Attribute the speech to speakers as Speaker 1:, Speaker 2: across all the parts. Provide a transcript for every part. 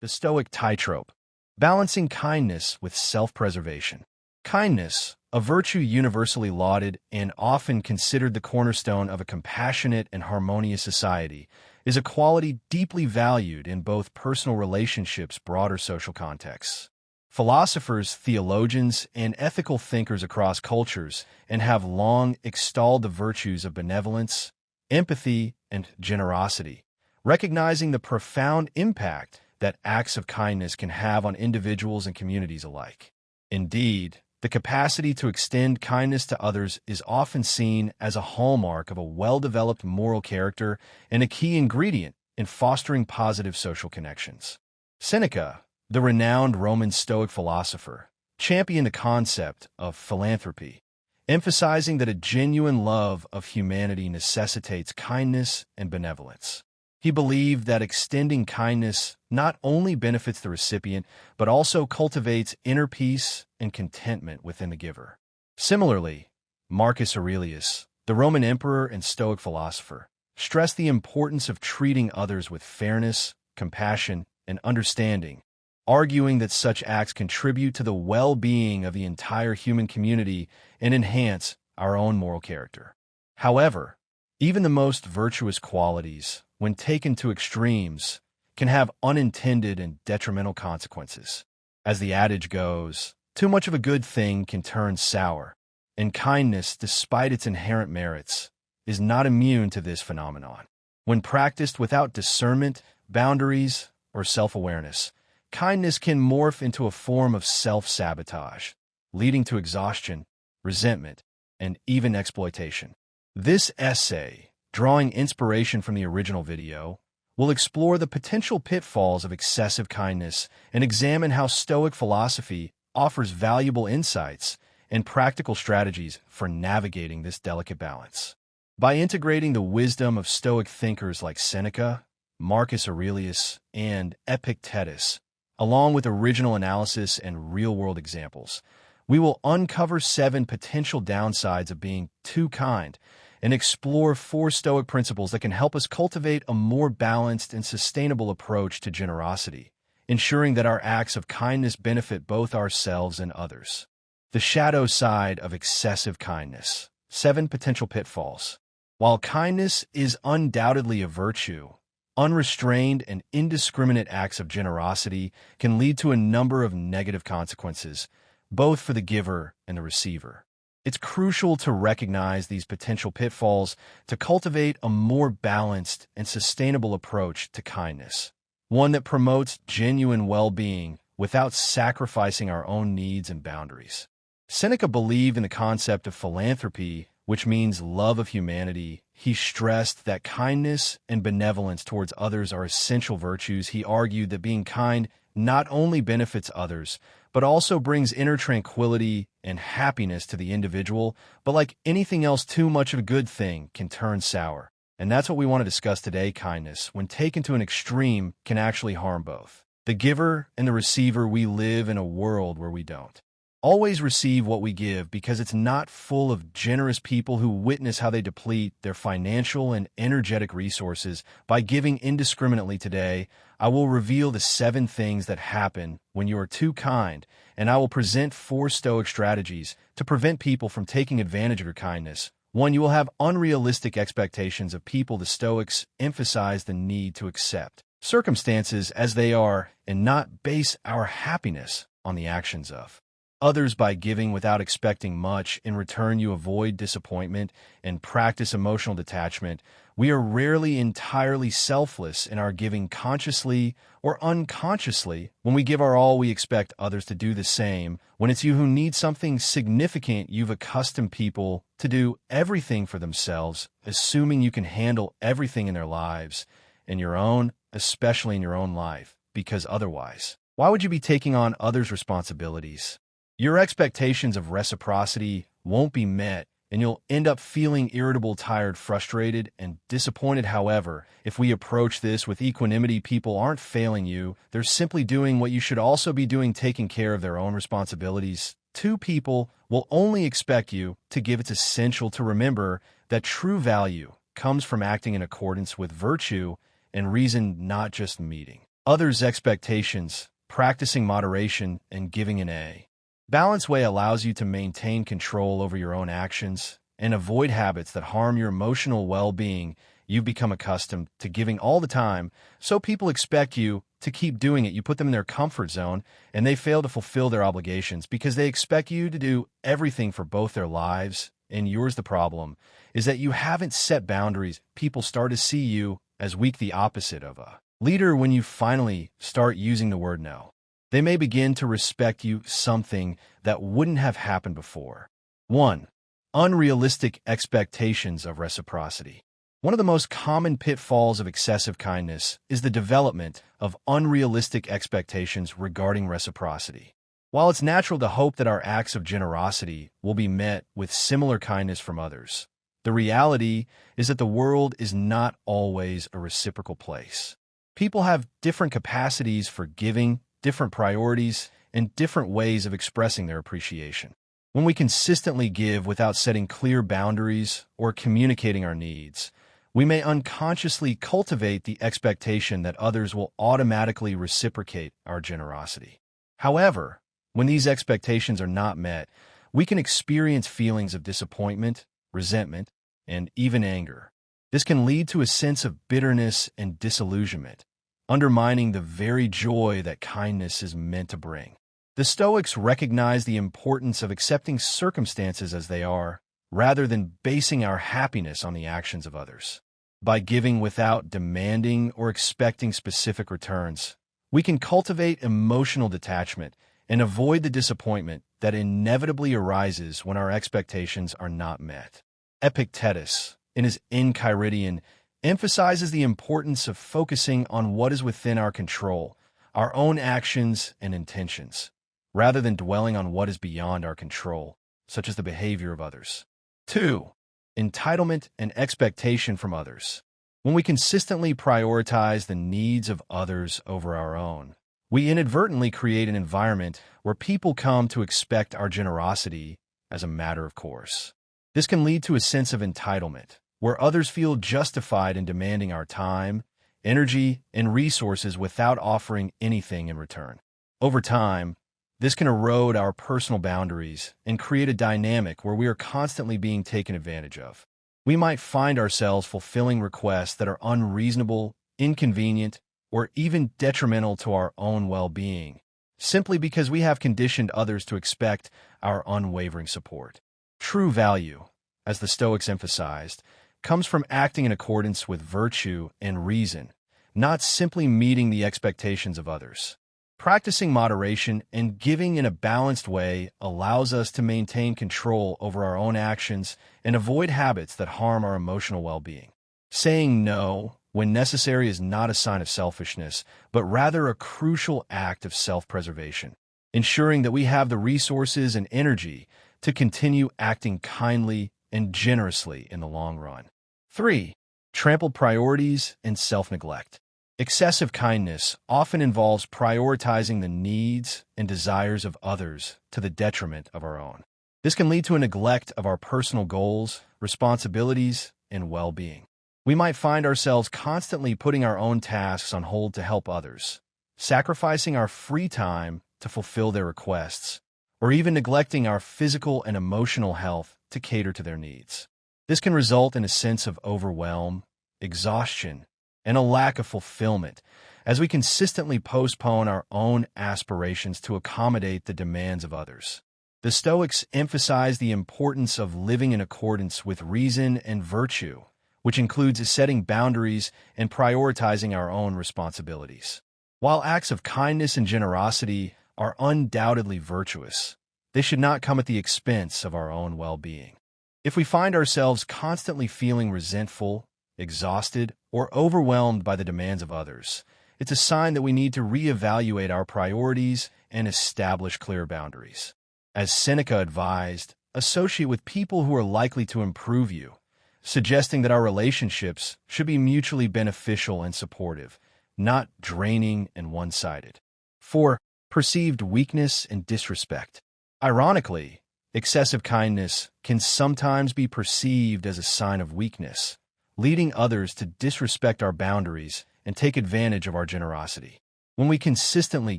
Speaker 1: The Stoic tightrope, balancing kindness with self-preservation. Kindness, a virtue universally lauded and often considered the cornerstone of a compassionate and harmonious society, is a quality deeply valued in both personal relationships and broader social contexts. Philosophers, theologians, and ethical thinkers across cultures and have long extolled the virtues of benevolence, empathy, and generosity, recognizing the profound impact that acts of kindness can have on individuals and communities alike. Indeed, the capacity to extend kindness to others is often seen as a hallmark of a well-developed moral character and a key ingredient in fostering positive social connections. Seneca, the renowned Roman Stoic philosopher, championed the concept of philanthropy, emphasizing that a genuine love of humanity necessitates kindness and benevolence. He believed that extending kindness not only benefits the recipient, but also cultivates inner peace and contentment within the giver. Similarly, Marcus Aurelius, the Roman emperor and Stoic philosopher, stressed the importance of treating others with fairness, compassion, and understanding, arguing that such acts contribute to the well-being of the entire human community and enhance our own moral character. However, even the most virtuous qualities, when taken to extremes, can have unintended and detrimental consequences. As the adage goes, too much of a good thing can turn sour, and kindness, despite its inherent merits, is not immune to this phenomenon. When practiced without discernment, boundaries, or self-awareness, kindness can morph into a form of self-sabotage, leading to exhaustion, resentment, and even exploitation. This essay, drawing inspiration from the original video, will explore the potential pitfalls of excessive kindness and examine how Stoic philosophy offers valuable insights and practical strategies for navigating this delicate balance. By integrating the wisdom of Stoic thinkers like Seneca, Marcus Aurelius, and Epictetus, along with original analysis and real-world examples, we will uncover 7 potential downsides of being too kind and explore 4 Stoic principles that can help us cultivate a more balanced and sustainable approach to generosity, ensuring that our acts of kindness benefit both ourselves and others. The shadow side of excessive kindness. 7 potential pitfalls. While kindness is undoubtedly a virtue, unrestrained and indiscriminate acts of generosity can lead to a number of negative consequences, both for the giver and the receiver. It's crucial to recognize these potential pitfalls to cultivate a more balanced and sustainable approach to kindness, one that promotes genuine well-being without sacrificing our own needs and boundaries. Seneca believed in the concept of philanthropy, which means love of humanity. He stressed that kindness and benevolence towards others are essential virtues. He argued that being kind not only benefits others, but also brings inner tranquility and happiness to the individual. But like anything else, too much of a good thing can turn sour. And that's what we want to discuss today. Kindness, when taken to an extreme, can actually harm both the giver and the receiver. We live in a world where we don't always receive what we give because it's not full of generous people who witness how they deplete their financial and energetic resources by giving indiscriminately. Today, I will reveal the 7 things that happen when you are too kind, and I will present 4 Stoic strategies to prevent people from taking advantage of your kindness. 1. You will have unrealistic expectations of people. The Stoics emphasize the need to accept circumstances as they are and not base our happiness on the actions of others. By giving without expecting much in return, you avoid disappointment and practice emotional detachment. We are rarely entirely selfless in our giving. Consciously or unconsciously, when we give our all, we expect others to do the same. When it's you who need something significant, you've accustomed people to do everything for themselves, assuming you can handle everything in their lives and your own, especially in your own life, because otherwise, why would you be taking on others' responsibilities? Your expectations of reciprocity won't be met, and you'll end up feeling irritable, tired, frustrated, and disappointed. However, if we approach this with equanimity, people aren't failing you. They're simply doing what you should also be doing, taking care of their own responsibilities. 2. People will only expect you to give. It's essential to remember that true value comes from acting in accordance with virtue and reason, not just meeting others' expectations, practicing moderation, and giving an A. Balanced way allows you to maintain control over your own actions and avoid habits that harm your emotional well-being. You've become accustomed to giving all the time, so people expect you to keep doing it. You put them in their comfort zone, and they fail to fulfill their obligations because they expect you to do everything for both their lives and yours. The problem is that you haven't set boundaries. People start to see you as weak, the opposite of a leader. When you finally start using the word no, they may begin to respect you, something that wouldn't have happened before. 1. Unrealistic expectations of reciprocity. One of the most common pitfalls of excessive kindness is the development of unrealistic expectations regarding reciprocity. While it's natural to hope that our acts of generosity will be met with similar kindness from others, the reality is that the world is not always a reciprocal place. People have different capacities for giving, different priorities, and different ways of expressing their appreciation. When we consistently give without setting clear boundaries or communicating our needs, we may unconsciously cultivate the expectation that others will automatically reciprocate our generosity. However, when these expectations are not met, we can experience feelings of disappointment, resentment, and even anger. This can lead to a sense of bitterness and disillusionment, undermining the very joy that kindness is meant to bring. The Stoics recognize the importance of accepting circumstances as they are, rather than basing our happiness on the actions of others. By giving without demanding or expecting specific returns, we can cultivate emotional detachment and avoid the disappointment that inevitably arises when our expectations are not met. Epictetus, in his Enchiridion, emphasizes the importance of focusing on what is within our control, our own actions and intentions, rather than dwelling on what is beyond our control, such as the behavior of others. 2. Entitlement and expectation from others. When we consistently prioritize the needs of others over our own, we inadvertently create an environment where people come to expect our generosity as a matter of course. This can lead to a sense of entitlement, where others feel justified in demanding our time, energy, and resources without offering anything in return. Over time, this can erode our personal boundaries and create a dynamic where we are constantly being taken advantage of. We might find ourselves fulfilling requests that are unreasonable, inconvenient, or even detrimental to our own well-being, simply because we have conditioned others to expect our unwavering support. True value, as the Stoics emphasized, comes from acting in accordance with virtue and reason, not simply meeting the expectations of others. Practicing moderation and giving in a balanced way allows us to maintain control over our own actions and avoid habits that harm our emotional well-being. Saying no when necessary is not a sign of selfishness, but rather a crucial act of self-preservation, ensuring that we have the resources and energy to continue acting kindly and generously in the long run. 3. Trampled priorities and self-neglect. Excessive kindness often involves prioritizing the needs and desires of others to the detriment of our own. This can lead to a neglect of our personal goals, responsibilities, and well-being. We might find ourselves constantly putting our own tasks on hold to help others, sacrificing our free time to fulfill their requests, or even neglecting our physical and emotional health to cater to their needs. This can result in a sense of overwhelm, exhaustion, and a lack of fulfillment, as we consistently postpone our own aspirations to accommodate the demands of others. The Stoics emphasize the importance of living in accordance with reason and virtue, which includes setting boundaries and prioritizing our own responsibilities. While acts of kindness and generosity are undoubtedly virtuous, they should not come at the expense of our own well-being. If we find ourselves constantly feeling resentful, exhausted, or overwhelmed by the demands of others, it's a sign that we need to reevaluate our priorities and establish clear boundaries. As Seneca advised, associate with people who are likely to improve you, suggesting that our relationships should be mutually beneficial and supportive, not draining and one-sided. 4. Perceived weakness and disrespect. Ironically, excessive kindness can sometimes be perceived as a sign of weakness, leading others to disrespect our boundaries and take advantage of our generosity. When we consistently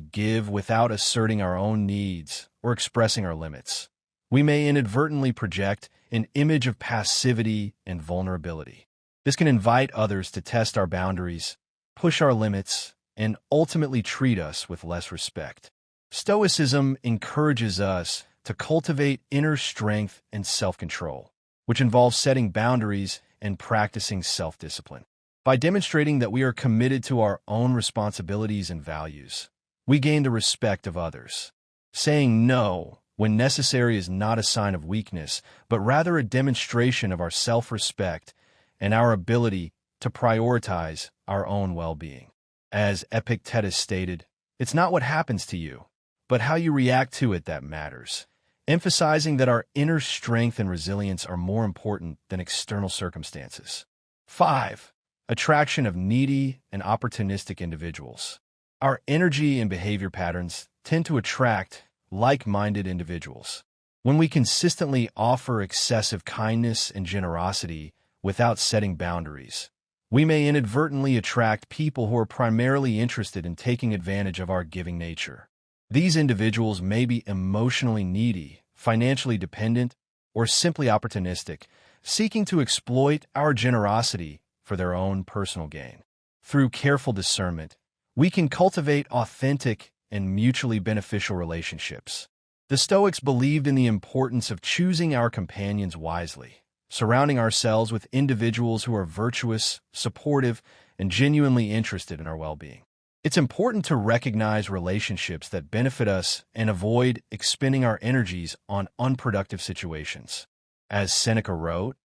Speaker 1: give without asserting our own needs or expressing our limits, we may inadvertently project an image of passivity and vulnerability. This can invite others to test our boundaries, push our limits, and ultimately treat us with less respect. Stoicism encourages us to cultivate inner strength and self-control, which involves setting boundaries and practicing self-discipline. By demonstrating that we are committed to our own responsibilities and values, we gain the respect of others. Saying no when necessary is not a sign of weakness, but rather a demonstration of our self-respect and our ability to prioritize our own well-being. As Epictetus stated, it's not what happens to you, but how you react to it that matters, emphasizing that our inner strength and resilience are more important than external circumstances. 5. Attraction of needy and opportunistic individuals. Our energy and behavior patterns tend to attract like-minded individuals. When we consistently offer excessive kindness and generosity without setting boundaries, we may inadvertently attract people who are primarily interested in taking advantage of our giving nature. These individuals may be emotionally needy, financially dependent, or simply opportunistic, seeking to exploit our generosity for their own personal gain. Through careful discernment, we can cultivate authentic and mutually beneficial relationships. The Stoics believed in the importance of choosing our companions wisely, surrounding ourselves with individuals who are virtuous, supportive, and genuinely interested in our well-being. It's important to recognize relationships that benefit us and avoid expending our energies on unproductive situations. As Seneca wrote,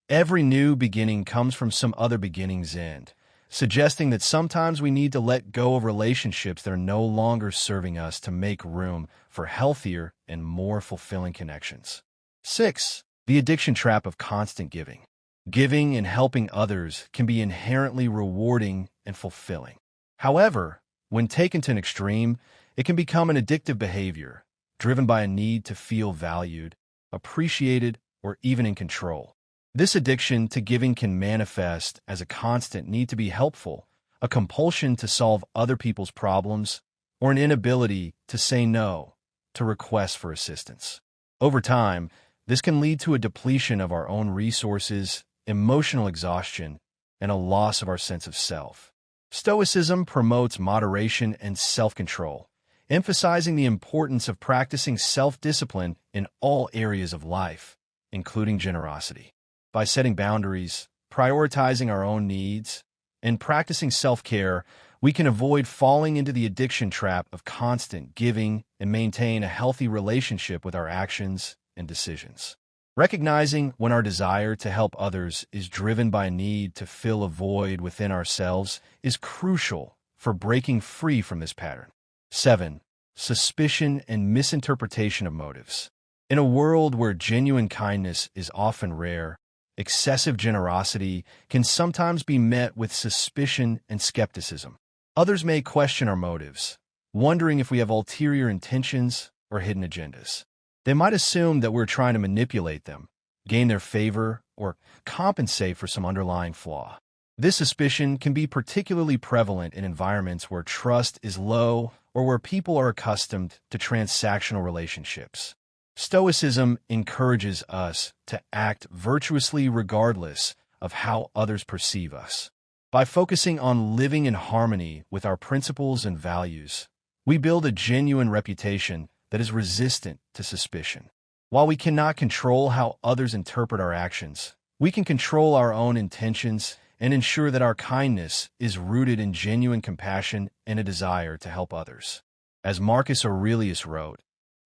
Speaker 1: "Every new beginning comes from some other beginning's end," suggesting that sometimes we need to let go of relationships that are no longer serving us to make room for healthier and more fulfilling connections. 6. The addiction trap of constant giving. Giving and helping others can be inherently rewarding and fulfilling. However, when taken to an extreme, it can become an addictive behavior, driven by a need to feel valued, appreciated, or even in control. This addiction to giving can manifest as a constant need to be helpful, a compulsion to solve other people's problems, or an inability to say no to requests for assistance. Over time, this can lead to a depletion of our own resources, emotional exhaustion, and a loss of our sense of self. Stoicism promotes moderation and self-control, emphasizing the importance of practicing self-discipline in all areas of life, including generosity. By setting boundaries, prioritizing our own needs, and practicing self-care, we can avoid falling into the addiction trap of constant giving and maintain a healthy relationship with our actions and decisions. Recognizing when our desire to help others is driven by a need to fill a void within ourselves is crucial for breaking free from this pattern. 7. Suspicion and misinterpretation of motives. In a world where genuine kindness is often rare, excessive generosity can sometimes be met with suspicion and skepticism. Others may question our motives, wondering if we have ulterior intentions or hidden agendas. They might assume that we're trying to manipulate them, gain their favor, or compensate for some underlying flaw. This suspicion can be particularly prevalent in environments where trust is low or where people are accustomed to transactional relationships. Stoicism encourages us to act virtuously regardless of how others perceive us. By focusing on living in harmony with our principles and values, we build a genuine reputation that is resistant to suspicion. While we cannot control how others interpret our actions, we can control our own intentions and ensure that our kindness is rooted in genuine compassion and a desire to help others. As Marcus Aurelius wrote,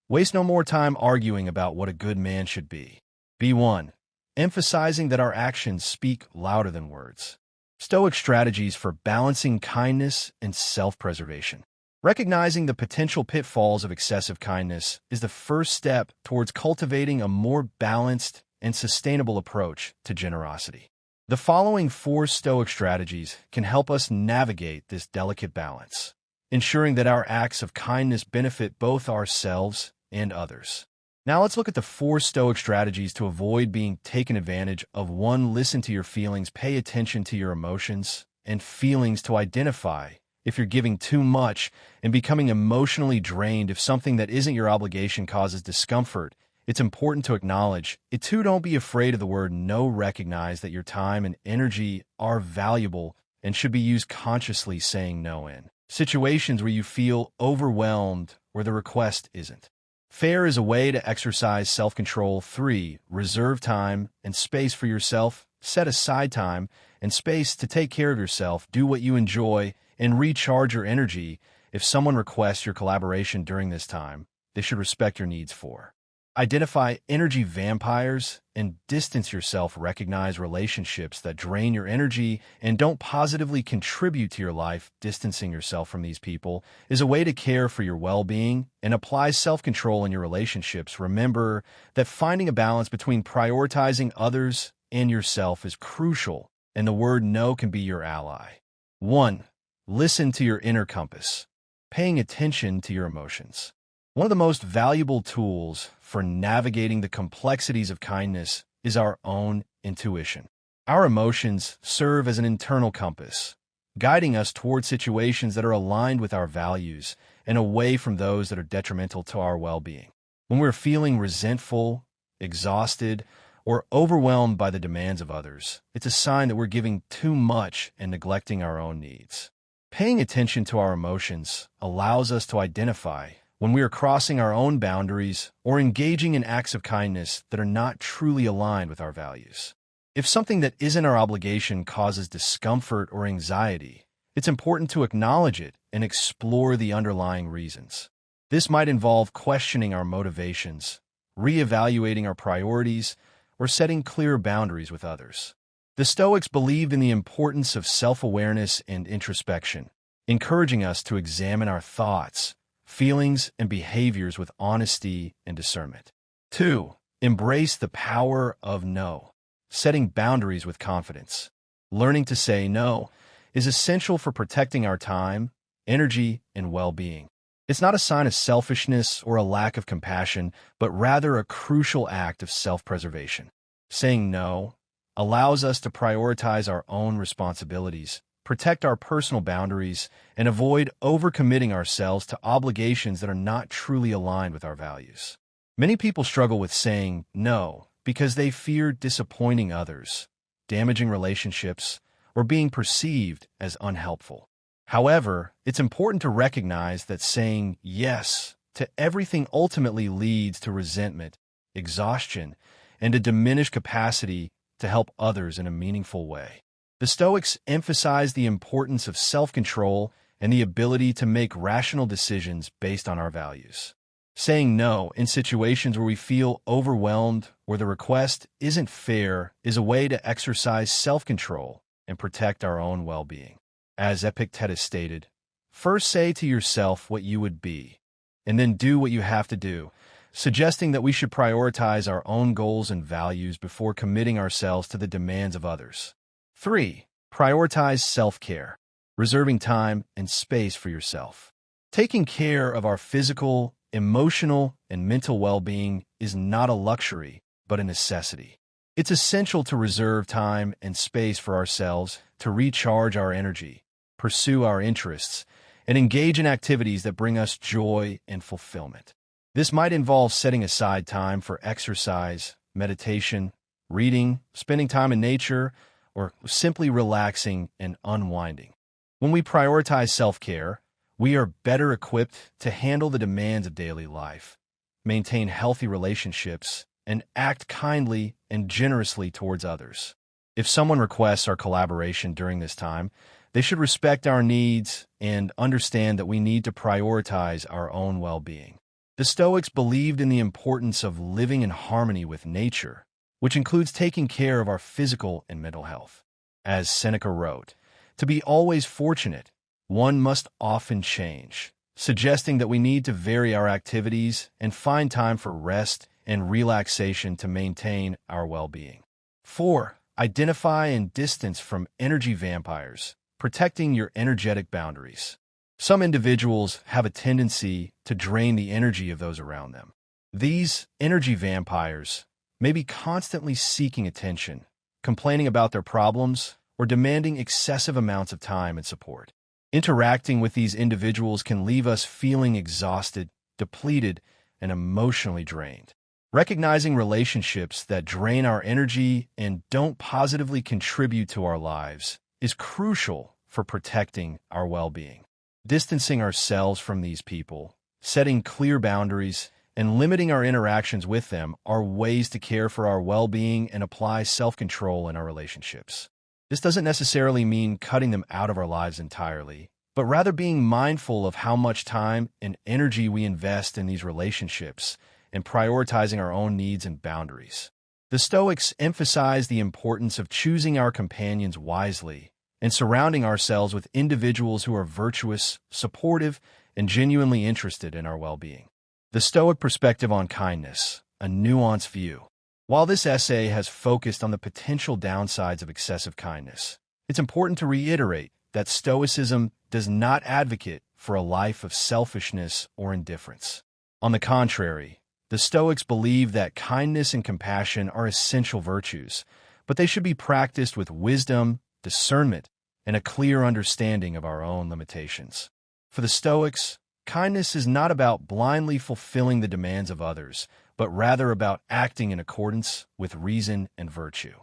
Speaker 1: "Waste no more time arguing about what a good man should be. Be one," emphasizing that our actions speak louder than words. Stoic strategies for balancing kindness and self-preservation. Recognizing the potential pitfalls of excessive kindness is the first step towards cultivating a more balanced and sustainable approach to generosity. The following 4 Stoic strategies can help us navigate this delicate balance, ensuring that our acts of kindness benefit both ourselves and others. Now let's look at the 4 Stoic strategies to avoid being taken advantage of. 1. Listen to your feelings. Pay attention to your emotions and feelings to identify if you're giving too much and becoming emotionally drained if something that isn't your obligation causes discomfort. It's important to acknowledge it too. Don't be afraid of the word no. Recognize that your time and energy are valuable and should be used consciously. Saying no in situations where you feel overwhelmed or the request isn't fair is a way to exercise self-control. 3. Reserve time and space for yourself. Set aside time and space to take care of yourself. Do what you enjoy and recharge your energy. If someone requests your collaboration during this time, they should respect your needs. 4. Identify energy vampires and distance yourself. Recognize relationships that drain your energy and don't positively contribute to your life. Distancing yourself from these people is a way to care for your well-being and apply self-control in your relationships. Remember that finding a balance between prioritizing others and yourself is crucial, and the word no can be your ally. 1. Listen to your inner compass. Paying attention to your emotions. One of the most valuable tools for navigating the complexities of kindness is our own intuition. Our emotions serve as an internal compass, guiding us toward situations that are aligned with our values and away from those that are detrimental to our well-being. When we're feeling resentful, exhausted, or overwhelmed by the demands of others, it's a sign that we're giving too much and neglecting our own needs. Paying attention to our emotions allows us to identify when we are crossing our own boundaries or engaging in acts of kindness that are not truly aligned with our values. If something that isn't our obligation causes discomfort or anxiety, it's important to acknowledge it and explore the underlying reasons. This might involve questioning our motivations, reevaluating our priorities, or setting clear boundaries with others. The Stoics believed in the importance of self-awareness and introspection, encouraging us to examine our thoughts, feelings, and behaviors with honesty and discernment. 2. Embrace the power of no. Setting boundaries with confidence. Learning to say no is essential for protecting our time, energy, and well-being. It's not a sign of selfishness or a lack of compassion, but rather a crucial act of self-preservation. Saying no allows us to prioritize our own responsibilities, protect our personal boundaries, and avoid overcommitting ourselves to obligations that are not truly aligned with our values. Many people struggle with saying no because they fear disappointing others, damaging relationships, or being perceived as unhelpful. However, it's important to recognize that saying yes to everything ultimately leads to resentment, exhaustion, and a diminished capacity to help others in a meaningful way. The Stoics emphasize the importance of self-control and the ability to make rational decisions based on our values. Saying no in situations where we feel overwhelmed or the request isn't fair is a way to exercise self-control and protect our own well-being. As Epictetus stated, first say to yourself what you would be, and then do what you have to do, suggesting that we should prioritize our own goals and values before committing ourselves to the demands of others. 3. Prioritize self-care, reserving time and space for yourself. Taking care of our physical, emotional, and mental well-being is not a luxury, but a necessity. It's essential to reserve time and space for ourselves to recharge our energy, pursue our interests, and engage in activities that bring us joy and fulfillment. This might involve setting aside time for exercise, meditation, reading, spending time in nature, or simply relaxing and unwinding. When we prioritize self-care, we are better equipped to handle the demands of daily life, maintain healthy relationships, and act kindly and generously towards others. If someone requests our collaboration during this time, they should respect our needs and understand that we need to prioritize our own well-being. The Stoics believed in the importance of living in harmony with nature, which includes taking care of our physical and mental health. As Seneca wrote, to be always fortunate, one must often change, suggesting that we need to vary our activities and find time for rest and relaxation to maintain our well-being. 4. Identify and distance from energy vampires, protecting your energetic boundaries. Some individuals have a tendency to drain the energy of those around them. These energy vampires may be constantly seeking attention, complaining about their problems, or demanding excessive amounts of time and support. Interacting with these individuals can leave us feeling exhausted, depleted, and emotionally drained. Recognizing relationships that drain our energy and don't positively contribute to our lives is crucial for protecting our well-being. Distancing ourselves from these people, setting clear boundaries, and limiting our interactions with them are ways to care for our well-being and apply self-control in our relationships. This doesn't necessarily mean cutting them out of our lives entirely, but rather being mindful of how much time and energy we invest in these relationships and prioritizing our own needs and boundaries. The Stoics emphasize the importance of choosing our companions wisely and surrounding ourselves with individuals who are virtuous, supportive, and genuinely interested in our well-being. The Stoic perspective on kindness, a nuanced view. While this essay has focused on the potential downsides of excessive kindness, it's important to reiterate that Stoicism does not advocate for a life of selfishness or indifference. On the contrary, the Stoics believe that kindness and compassion are essential virtues, but they should be practiced with wisdom, discernment, and a clear understanding of our own limitations. For the Stoics, kindness is not about blindly fulfilling the demands of others, but rather about acting in accordance with reason and virtue.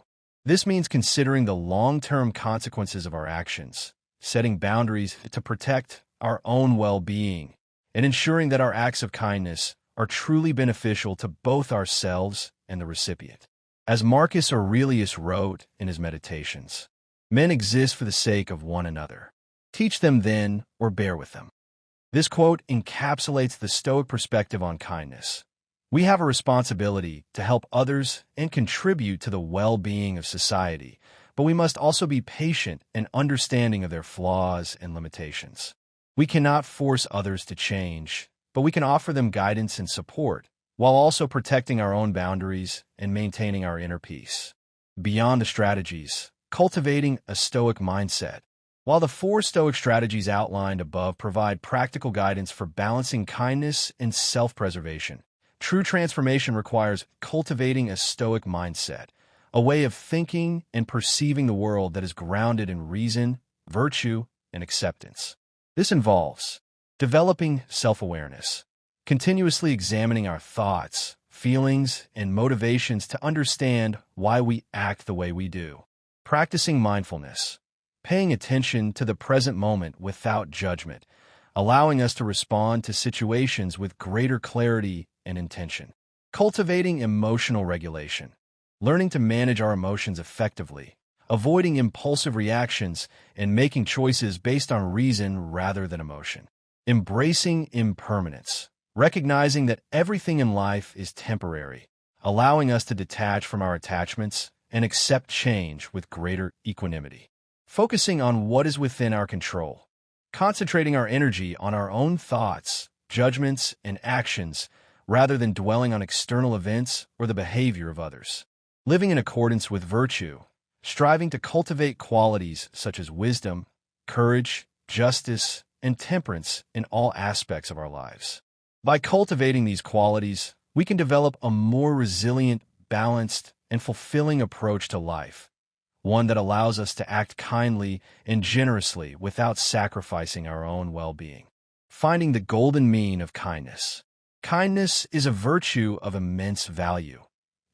Speaker 1: This means considering the long-term consequences of our actions, setting boundaries to protect our own well-being, and ensuring that our acts of kindness are truly beneficial to both ourselves and the recipient. As Marcus Aurelius wrote in his Meditations, "Men exist for the sake of one another. Teach them then, or bear with them." This quote encapsulates the Stoic perspective on kindness. We have a responsibility to help others and contribute to the well-being of society, but we must also be patient and understanding of their flaws and limitations. We cannot force others to change, but we can offer them guidance and support, while also protecting our own boundaries and maintaining our inner peace. Beyond the strategies, cultivating a Stoic mindset. While the 4 Stoic strategies outlined above provide practical guidance for balancing kindness and self-preservation, true transformation requires cultivating a Stoic mindset, a way of thinking and perceiving the world that is grounded in reason, virtue, and acceptance. This involves developing self-awareness, continuously examining our thoughts, feelings, and motivations to understand why we act the way we do. Practicing mindfulness, paying attention to the present moment without judgment, allowing us to respond to situations with greater clarity and intention. Cultivating emotional regulation, learning to manage our emotions effectively, avoiding impulsive reactions, and making choices based on reason rather than emotion. Embracing impermanence, recognizing that everything in life is temporary, allowing us to detach from our attachments and accept change with greater equanimity. Focusing on what is within our control, concentrating our energy on our own thoughts, judgments, and actions rather than dwelling on external events or the behavior of others. Living in accordance with virtue, striving to cultivate qualities such as wisdom, courage, justice, and temperance in all aspects of our lives. By cultivating these qualities, we can develop a more resilient, balanced, and fulfilling approach to life, one that allows us to act kindly and generously without sacrificing our own well-being. Finding the golden mean of kindness. Kindness is a virtue of immense value,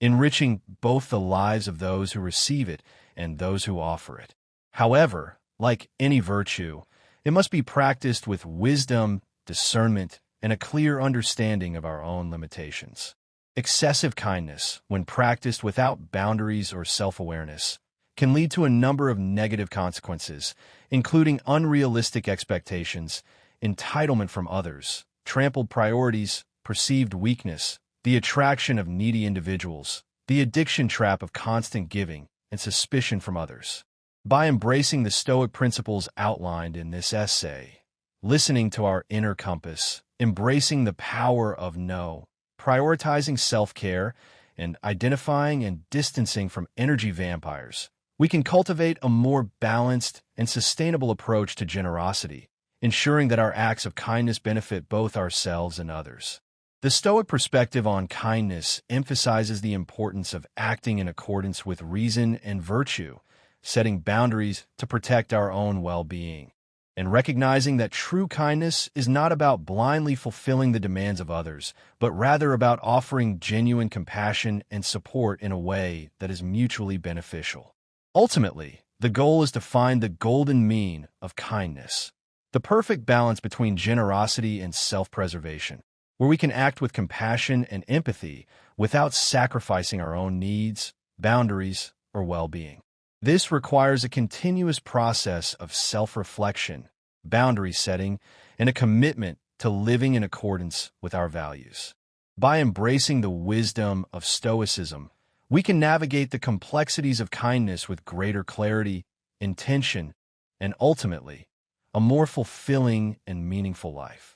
Speaker 1: enriching both the lives of those who receive it and those who offer it. However, like any virtue, it must be practiced with wisdom, discernment, and a clear understanding of our own limitations. Excessive kindness, when practiced without boundaries or self-awareness, can lead to a number of negative consequences, including unrealistic expectations, entitlement from others, trampled priorities, perceived weakness, the attraction of needy individuals, the addiction trap of constant giving, and suspicion from others. By embracing the Stoic principles outlined in this essay, listening to our inner compass, embracing the power of no, prioritizing self-care, and identifying and distancing from energy vampires, we can cultivate a more balanced and sustainable approach to generosity, ensuring that our acts of kindness benefit both ourselves and others. The Stoic perspective on kindness emphasizes the importance of acting in accordance with reason and virtue, setting boundaries to protect our own well-being, and recognizing that true kindness is not about blindly fulfilling the demands of others, but rather about offering genuine compassion and support in a way that is mutually beneficial. Ultimately, the goal is to find the golden mean of kindness, the perfect balance between generosity and self-preservation, where we can act with compassion and empathy without sacrificing our own needs, boundaries, or well-being. This requires a continuous process of self-reflection, boundary setting, and a commitment to living in accordance with our values. By embracing the wisdom of Stoicism, we can navigate the complexities of kindness with greater clarity, intention, and ultimately, a more fulfilling and meaningful life.